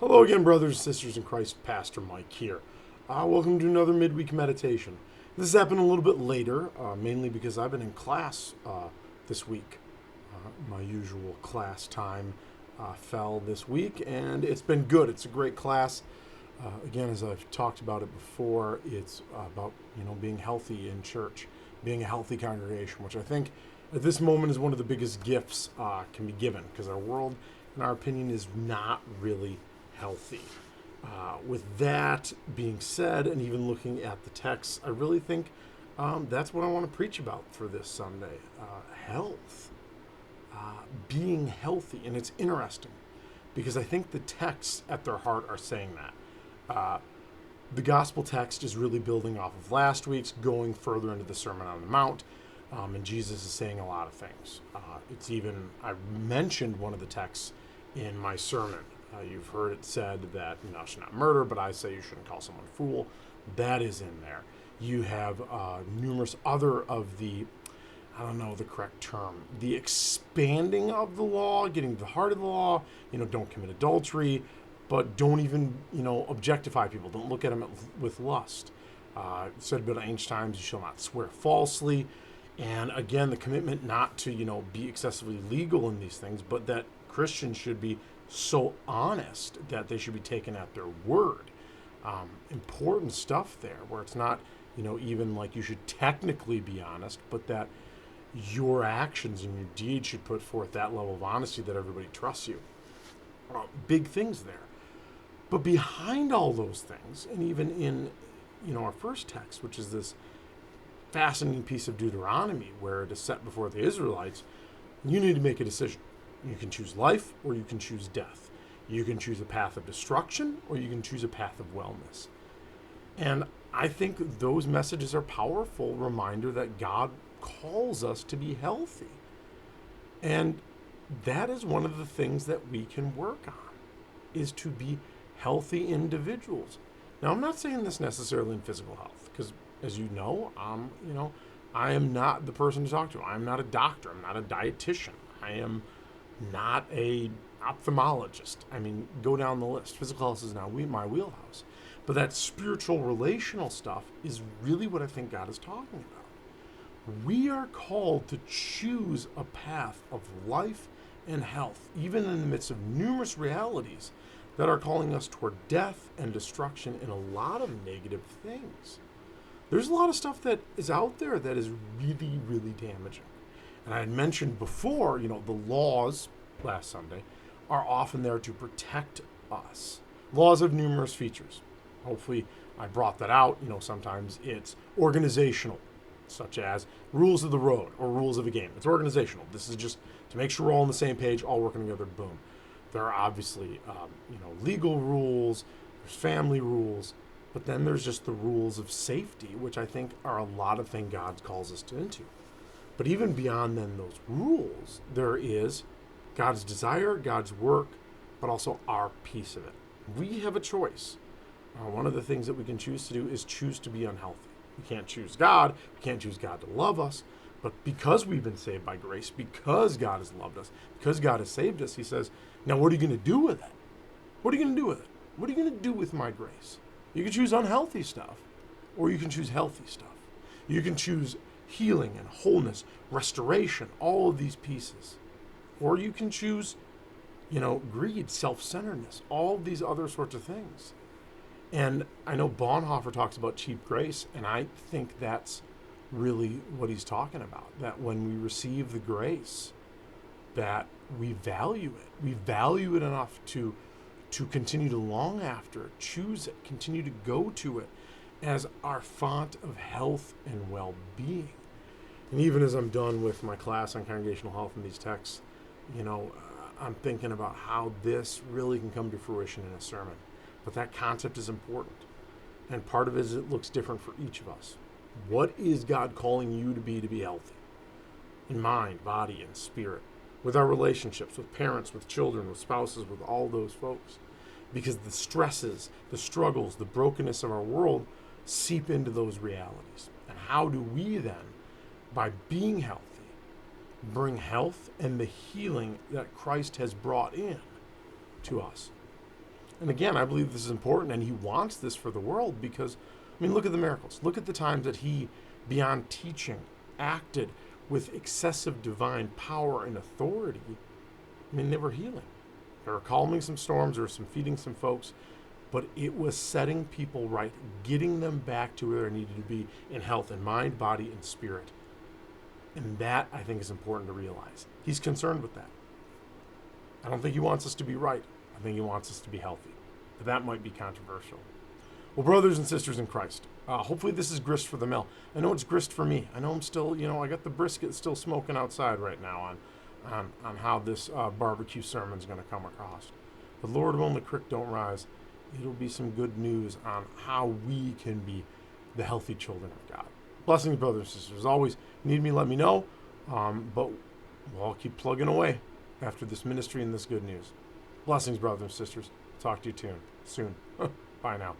Hello again, brothers and sisters in Christ. Pastor Mike here. Welcome to another midweek meditation. This happened a little bit later, mainly because I've been in class this week. My usual class time fell this week, and it's been good. It's a great class. Again, as I've talked about it before, it's about being healthy in church, being a healthy congregation, which I think at this moment is one of the biggest gifts can be given, because our world, in our opinion, is not really healthy. With that being said, and even looking at the text, I really think that's what I want to preach about for this Sunday. Health, being healthy. And it's interesting because I think the texts at their heart are saying that. The gospel text is really building off of last week's, going further into the Sermon on the Mount, and Jesus is saying a lot of things. I mentioned one of the texts in my sermon. You've heard it said that you should not murder, but I say you shouldn't call someone a fool. That is in there. You have numerous other of the, I don't know the correct term, the expanding of the law, getting to the heart of the law. Don't commit adultery, but don't even, objectify people. Don't look at them with lust. Said about ancient times, you shall not swear falsely. And again, the commitment not to, be excessively legal in these things, but that Christians should be so honest that they should be taken at their word. Important stuff there, where it's not, even like you should technically be honest, but that your actions and your deeds should put forth that level of honesty that everybody trusts you. Big things there. But behind all those things, and even in, our first text, which is this fascinating piece of Deuteronomy, where it is set before the Israelites, you need to make a decision. You can choose life or you can choose death. You can choose a path of destruction or you can choose a path of wellness. And I think those messages are powerful reminder that God calls us to be healthy. And that is one of the things that we can work on, is to be healthy individuals. Now, I'm not saying this necessarily in physical health, because as you know, I am not the person to talk to. I'm not a doctor. I'm not a dietitian. I am not a ophthalmologist. Go down the list. Physical health is now my wheelhouse. But that spiritual relational stuff is really what I think God is talking about. We are called to choose a path of life and health, even in the midst of numerous realities that are calling us toward death and destruction and a lot of negative things. There's a lot of stuff that is out there that is really, really damaging. And I had mentioned before, the laws last Sunday are often there to protect us. Laws have numerous features. Hopefully I brought that out. Sometimes it's organizational, such as rules of the road or rules of a game. It's organizational. This is just to make sure we're all on the same page, all working together, boom. There are obviously, legal rules, there's family rules, but then there's just the rules of safety, which I think are a lot of things God calls us into. But even beyond then those rules, there is God's desire, God's work, but also our piece of it. We have a choice. One of the things that we can choose to do is choose to be unhealthy. We can't choose God. We can't choose God to love us. But because we've been saved by grace, because God has loved us, because God has saved us, he says, now what are you going to do with it? What are you going to do with it? What are you going to do with my grace? You can choose unhealthy stuff, or you can choose healthy stuff. You can choose healing and wholeness, restoration, all of these pieces. Or you can choose, greed, self-centeredness, all of these other sorts of things. And I know Bonhoeffer talks about cheap grace, and I think that's really what he's talking about, that when we receive the grace, that we value it. We value it enough to continue to long after it, choose it, continue to go to it as our font of health and well-being. And even as I'm done with my class on congregational health and these texts, I'm thinking about how this really can come to fruition in a sermon. But that concept is important. And part of it is it looks different for each of us. What is God calling you to be healthy? In mind, body, and spirit. With our relationships, with parents, with children, with spouses, with all those folks. Because the stresses, the struggles, the brokenness of our world seep into those realities. And how do we then, by being healthy, bring health and the healing that Christ has brought in to us? And again, I believe this is important, and he wants this for the world because, I mean, look at the miracles. Look at the times that he, beyond teaching, acted with excessive divine power and authority. I mean, they were healing. They were calming some storms, they were feeding some folks, but it was setting people right, getting them back to where they needed to be in health in mind, body, and spirit. And that, I think, is important to realize. He's concerned with that. I don't think he wants us to be right. I think he wants us to be healthy. But that might be controversial. Well, brothers and sisters in Christ, hopefully this is grist for the mill. I know it's grist for me. I know I'm still, I got the brisket still smoking outside right now on how this barbecue sermon is going to come across. But Lord willing, the creek don't rise. It'll be some good news on how we can be the healthy children of God. Blessings, brothers and sisters. As always, need me, let me know. But we'll keep plugging away after this ministry and this good news. Blessings, brothers and sisters. Talk to you soon. Bye now.